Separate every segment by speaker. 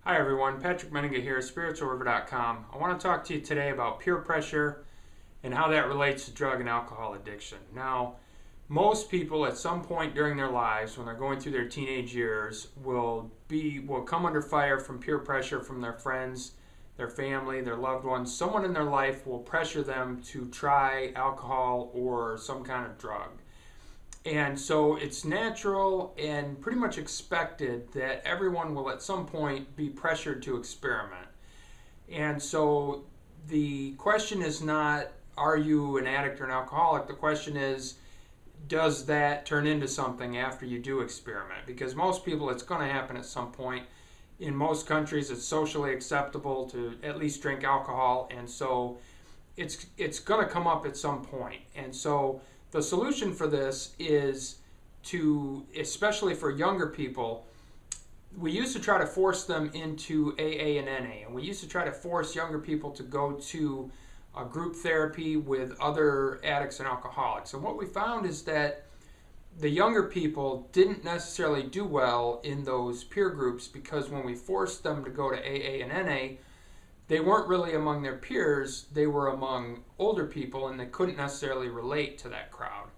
Speaker 1: Hi everyone, Patrick Meninga here, spiritualriver.com. I want to talk to you today about peer pressure and how that relates to drug and alcohol addiction. Now, most people at some point during their lives, when they're going through their teenage years, will come under fire from peer pressure from their friends, their family, their loved ones. Someone in their life will pressure them to try alcohol or some kind of drug. And so it's natural and pretty much expected that everyone will at some point be pressured to experiment. And so the question is not, are you an addict or an alcoholic? The question is, does that turn into something after you do experiment? Because most people, it's going to happen at some point. In most countries, it's socially acceptable to at least drink alcohol. And so it's going to come up at some point. And so the solution for this is to, especially for younger people, we used to try to force them into AA and NA, and we used to try to force younger people to go to a group therapy with other addicts and alcoholics. And what we found is that the younger people didn't necessarily do well in those peer groups, because when we forced them to go to AA and NA, they weren't really among their peers, they were among older people, and they couldn't necessarily relate to that crowd.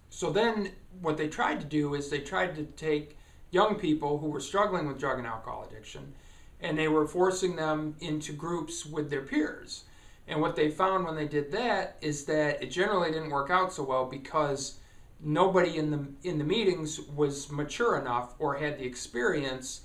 Speaker 1: So then what they tried to do is they tried to take young people who were struggling with drug and alcohol addiction, and they were forcing them into groups with their peers. And what they found when they did that is that it generally didn't work out so well, because nobody in the meetings was mature enough or had the experience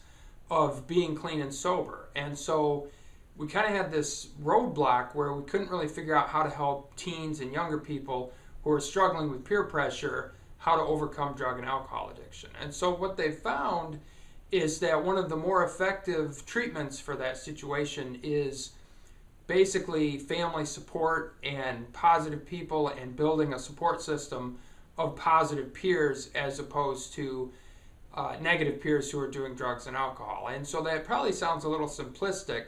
Speaker 1: of being clean and sober. And so we kind of had this roadblock where we couldn't really figure out how to help teens and younger people who are struggling with peer pressure, how to overcome drug and alcohol addiction. And so what they found is that one of the more effective treatments for that situation is basically family support and positive people, and building a support system of positive peers as opposed to negative peers who are doing drugs and alcohol. And so that probably sounds a little simplistic,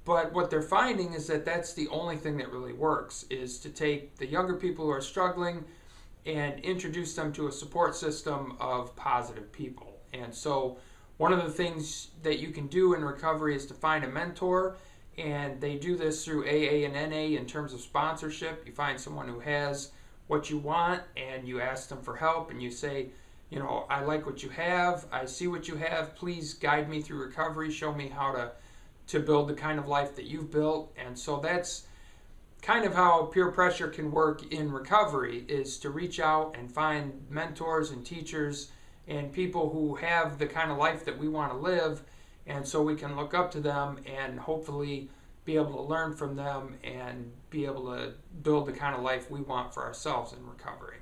Speaker 1: but what they're finding is that that's the only thing that really works, is to take the younger people who are struggling and introduce them to a support system of positive people. And so one of the things that you can do in recovery is to find a mentor, and they do this through AA and NA in terms of sponsorship. You find someone who has what you want, and you ask them for help, and you say, I like what you have, I see what you have, please guide me through recovery, show me how to build the kind of life that you've built. And so that's kind of how peer pressure can work in recovery, is to reach out and find mentors and teachers and people who have the kind of life that we want to live, and so we can look up to them and hopefully be able to learn from them and be able to build the kind of life we want for ourselves in recovery.